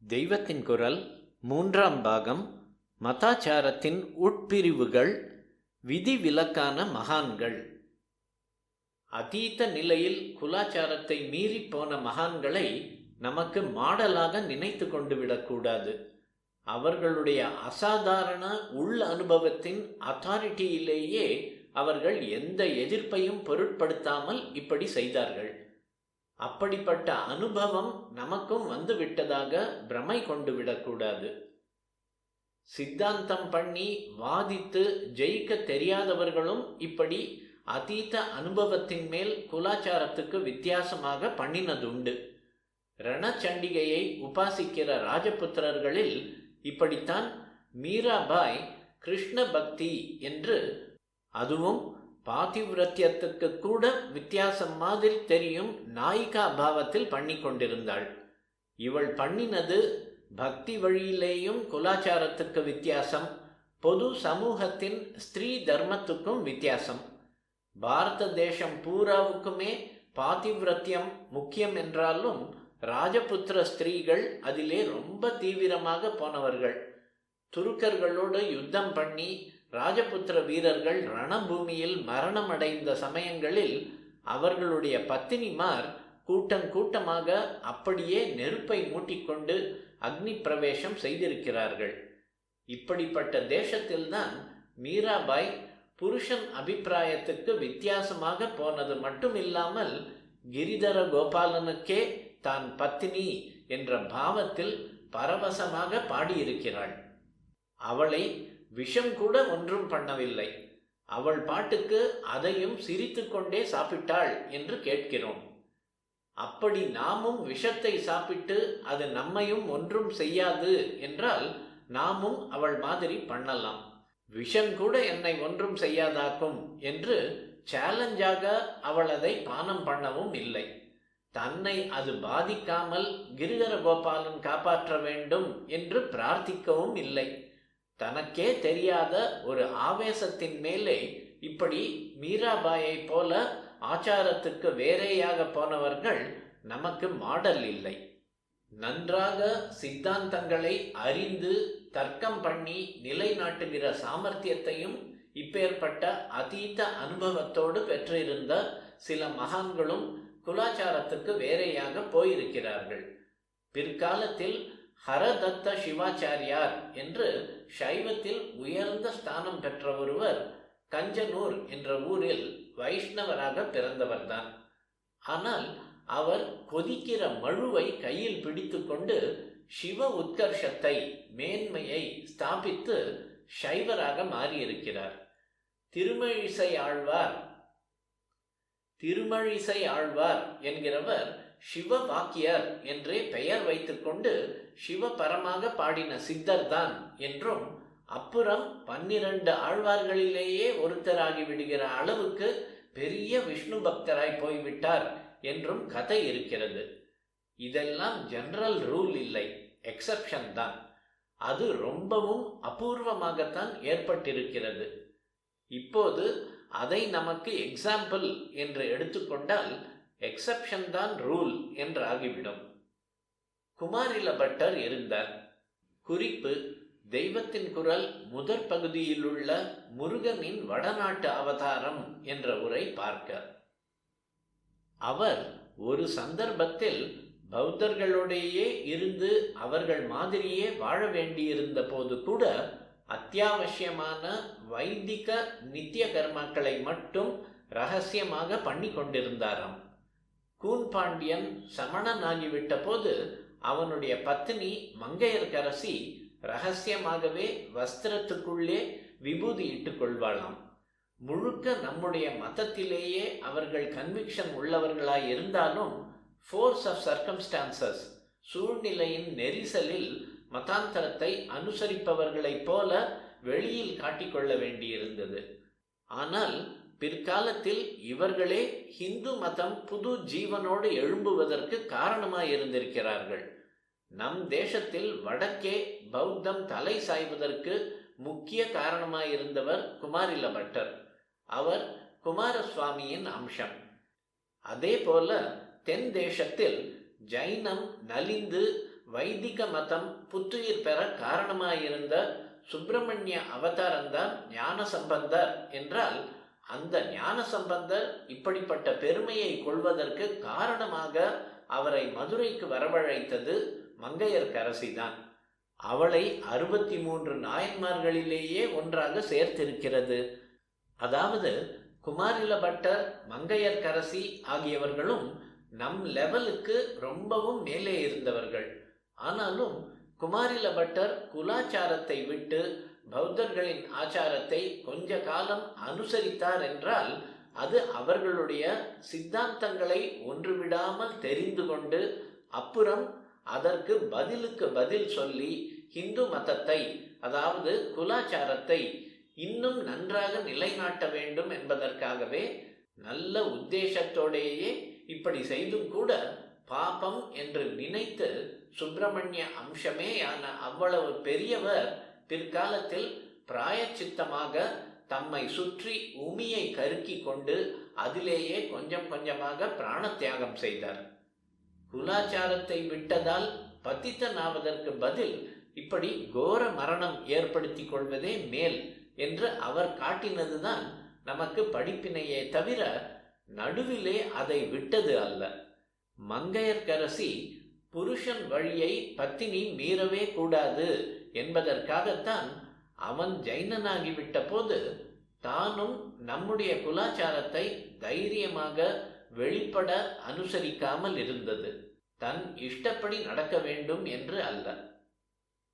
தெய்வத்தின் குரல் மூன்றாம் பாகம். மதாச்சாரத்தின் உட்பிரிவுகள், விதிவிலக்கான மகான்கள். அதீத நிலையில் குலாச்சாரத்தை மீறி போன மகான்களை நமக்கு மாடலாக நினைத்து கொண்டு விடக்கூடாது. அவர்களுடைய அசாதாரண உள் அனுபவத்தின் அத்தாரிட்டியிலேயே அவர்கள் எந்த எதிர்ப்பையும் பொருட்படுத்தாமல் இப்படி செய்தார்கள். அப்படிப்பட்ட அனுபவம் நமக்கும் வந்து விட்டதாக பிரமை கொண்டு விடக்கூடாது. சித்தாந்தம் பண்ணி வாதித்து ஜெயிக்க தெரியாதவர்களும் இப்படி அதீத அனுபவத்தின் மேல் குலாச்சாரத்துக்கு வித்தியாசமாக பண்ணினதுண்டு. ரணச்சண்டிகையை உபாசிக்கிற ராஜபுத்திரர்களில் இப்படித்தான் மீராபாய் கிருஷ்ண பக்தி என்று, அதுவும் பாதிவிரத்தியத்துக்கு கூட வித்தியாசம் மாதிரி தெரியும் நாயிகா பாவத்தில் பண்ணி கொண்டிருந்தாள். இவள் பண்ணினது பக்தி வழியிலேயும் குலாச்சாரத்துக்கு வித்தியாசம், பொது சமூகத்தின் ஸ்திரீ தர்மத்துக்கும் வித்தியாசம். பாரத தேசம் பூராவுக்குமே பாதிவிரத்தியம் முக்கியம் என்றாலும் ராஜபுத்திர ஸ்திரீகள் அதிலே ரொம்ப தீவிரமாக போனவர்கள். துருக்கர்களோடு யுத்தம் பண்ணி ராஜபுத்திர வீரர்கள் ரணபூமியில் மரணமடைந்த சமயங்களில் அவர்களுடைய பத்தினிமார் கூட்டம் கூட்டமாக அப்படியே நெருப்பை மூட்டிக்கொண்டு அக்னி பிரவேசம் செய்திருக்கிறார்கள். இப்படிப்பட்ட தேசத்தில்தான் மீராபாய் புருஷன் அபிப்பிராயத்துக்கு வித்தியாசமாக போனது மட்டும் இல்லாமல் கிரிதர கோபாலனுக்கே தான் பத்தினி என்ற பாவத்தில் பரவசமாக பாடியிருக்கிறாள். அவளை விஷம் கூட ஒன்றும் பண்ணவில்லை. அவள் பாட்டுக்கு அதையும் சிரித்து கொண்டே சாப்பிட்டாள் என்று கேட்கிறோம். அப்படி நாமும் விஷத்தை சாப்பிட்டு அது நம்மையும் ஒன்றும் செய்யாது என்றால் நாமும் அவள் மாதிரி பண்ணலாம். விஷம் கூட என்னை ஒன்றும் செய்யாதாக்கும் என்று சேலஞ்சாக அவள் அதை பானம் பண்ணவும் இல்லை. தன்னை அது பாதிக்காமல் கிரிதர கோபாலன் காப்பாற்ற வேண்டும் என்று பிரார்த்திக்கவும் இல்லை. தனக்கே தெரியாத ஒரு ஆவேசத்தின் மேலே இப்படி மீராபாயை போல ஆச்சாரத்துக்கு வேறையாக போனவர்கள் நமக்கு மாடல் இல்லை. நன்றாக சித்தாந்தங்களை அறிந்து தர்க்கம் பண்ணி நிலைநாட்டுகிற சாமர்த்தியத்தையும் இப்பேற்பட்ட அதீத அனுபவத்தோடு பெற்றிருந்த சில மகான்களும் குலாச்சாரத்துக்கு வேறையாக போயிருக்கிறார்கள். பிற்காலத்தில் ஹரதத்த சிவாச்சாரியார் என்று சைவத்தில் உயர்ந்த ஸ்தானம் பெற்ற ஒருவர் கஞ்சனூர் என்ற ஊரில் வைஷ்ணவராக பிறந்தவர்தான். ஆனால் அவர் கொதிக்கிற மழுவை கையில் பிடித்து கொண்டு சிவ உத்கர்ஷத்தை, மேன்மையை ஸ்தாபித்து சைவராக மாறியிருக்கிறார். திருமழிசை ஆழ்வார் என்கிறவர் சிவ வாக்கியர் என்றே பெயர் வைத்துக்கொண்டு சிவபரமாக பாடின சித்தர் தான் என்றும், அப்புறம் 12 ஆழ்வார்களிலேயே ஒருத்தராகி விடுகிற அளவுக்கு பெரிய விஷ்ணு பக்தராய் போய்விட்டார் என்றும் கதை இருக்கிறது. இதெல்லாம் ஜெனரல் ரூல் இல்லை, எக்ஸப்ஷன் தான். அது ரொம்பவும் அபூர்வமாகத்தான் ஏற்பட்டிருக்கிறது. இப்போது அதை நமக்கு எக்ஸாம்பிள் என்று எடுத்துக்கொண்டால் எக்ஸப்ஷன் தான் ரூல் என்று ஆகிவிடும். குமாரில பட்டர் இருந்தார். குறிப்பு: தெய்வத்தின் குரல் முதற் பகுதியிலுள்ள முருகனின் வடநாட்டு அவதாரம் என்ற உரை பார்க்க. அவர் ஒரு சந்தர்ப்பத்தில் பௌத்தர்களோடையே இருந்து அவர்கள் மாதிரியே வாழ வேண்டியிருந்த போது கூட அத்தியாவசியமான வைதிக நித்திய கர்மாக்களை மட்டும் ரகசியமாக பண்ணி கொண்டிருந்தாராம். கூன் பாண்டியன் சமணனாகிவிட்ட போது அவனுடைய பத்தினி மங்கையர்கரசி ரகசியமாகவே வஸ்திரத்துக்குள்ளே விபூதி இட்டுக் கொள்வாளாம். முழுக்க நம்முடைய மதத்திலேயே அவர்கள் கன்விக்ஷன் உள்ளவர்களாய் இருந்தாலும் ஃபோர்ஸ் ஆஃப் சர்க்கம்ஸ்டான்சஸ், சூழ்நிலையின் நெரிசலில் மதாந்தரத்தை அனுசரிப்பவர்களைப் போல வெளியில் காட்டிக்கொள்ள வேண்டியிருந்தது. ஆனால் பிற்காலத்தில் இவர்களே ஹிந்து மதம் புது ஜீவனோடு எழும்புவதற்கு காரணமாயிருந்திருக்கிறார்கள். நம் தேசத்தில் வடக்கே பௌத்தம் தலை சாய்வதற்கு முக்கிய காரணமாயிருந்தவர் குமாரில பட்டர். அவர் குமாரசுவாமியின் அம்சம். அதே போல தென் தேசத்தில் ஜைனம் நலிந்து வைதிக மதம் புத்துயிர் பெற காரணமாயிருந்த சுப்பிரமணிய அவதாரம்தான் ஞான சம்பந்தர் என்றால், அந்த ஞான சம்பந்தர் இப்படிப்பட்ட பெருமையை கொள்வதற்கு காரணமாக அவரை மதுரைக்கு வரவழைத்தது மங்கையர்க்கரசிதான். அவளை 63 நாயன்மார்களிலேயே ஒன்றாக சேர்த்திருக்கிறது. அதாவது குமாரில பட்டர், மங்கையர்க்கரசி ஆகியவர்களும் நம் லெவலுக்கு ரொம்பவும் மேலே இருந்தவர்கள். ஆனாலும் குமாரில பட்டர் குலாச்சாரத்தை விட்டு பௌத்தர்களின் ஆச்சாரத்தை கொஞ்ச காலம் அனுசரித்தார் என்றால், அது அவர்களுடைய சித்தாந்தங்களை ஒன்றுவிடாமல் தெரிந்து கொண்டு அப்புறம் அதற்கு பதிலுக்கு பதில் சொல்லி இந்து மதத்தை, அதாவது குலாச்சாரத்தை இன்னும் நன்றாக நிலைநாட்ட வேண்டும் என்பதற்காகவே நல்ல உத்தேசத்தோடேயே இப்படி செய்தும் கூட பாபம் என்று நினைத்து சுப்பிரமணிய அம்சமேயான அவ்வளவு பெரியவர் பிற்காலத்தில் பிராயச்சித்தமாக தம்மை சுற்றி உமியை கருக்கி கொண்டு அதிலேயே கொஞ்சம் கொஞ்சமாக பிராணத்தியாகம் செய்தார். குலாச்சாரத்தை விட்டதால் பத்தித்தனாவதற்கு பதில் இப்படி கோர மரணம் ஏற்படுத்தி கொள்வதே மேல் என்று அவர் காட்டினதுதான் நமக்கு படிப்பினையே தவிர நடுவிலே அதை விட்டது அல்ல. மங்கையர்க்கரசி புருஷன் வழியை பத்தினி மீறவே கூடாது என்பதற்காகத்தான் அவன் ஜைனனாகிவிட்ட போது தானும் நம்முடைய குலாச்சாரத்தை தைரியமாக வெளிப்பட அனுசரிக்காமல் இருந்தது. தன் இஷ்டப்படி நடக்க வேண்டும் என்று அல்ல.